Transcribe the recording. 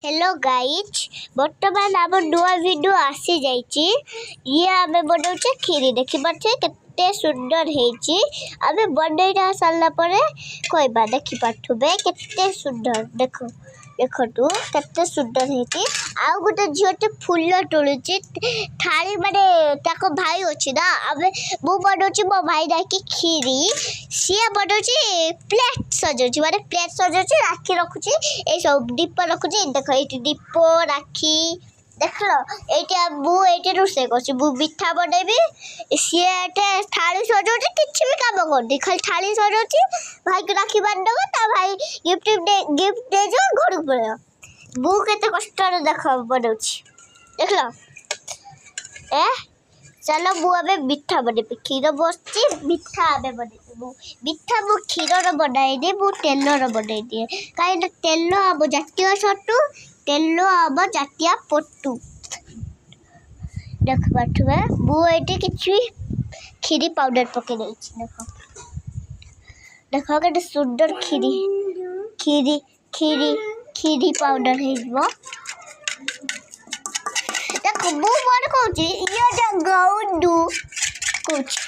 hello guys बर्तमान आम नुआ वीडियो आसी जाइए ये आम बनाऊे खीरी देखी पारे केते सुंदर है आम बनईटा सारा कहबा देखी पारे केते सुंदर देख देखु केते सुंदर है आउ गोटे झीटे फूल तोड़ुची थाली माने ताको भाई अच्छी ना आम मु बनाऊँ मो भाई डाकी खीरी सी बनाऊँ प्लेट सजाऊँ माने प्लेट सजाऊँ राखी रखुची ये सब दीप रखुची देख ये दीप राखी देख ये मुझे रोसे कर मिठा बनैबी सी थाली सजाऊँ किसी भी कम कर खाली थाली सजाऊँ भाई को राखी बांधब ता भाई गिफ्ट दे जो घर को पड़े बू के कष्ट देख बनाऊँ देख लो ए चलो मुझे मिठा बनैबी क्षीर बसची मिठा आम बनैबू मिठा मु क्षीर बनाइनी मु तेलर बनैदिए कहीं तेल आम जातीय सटू तेल आम जातीय पटू देख पारे मुझे कि खीरी पाउडर पकई देख देख के सुंदर खीरी खीरी खीरी खीरी पाउडर हो देख मु मन कहूँ ये गौंडू कुछ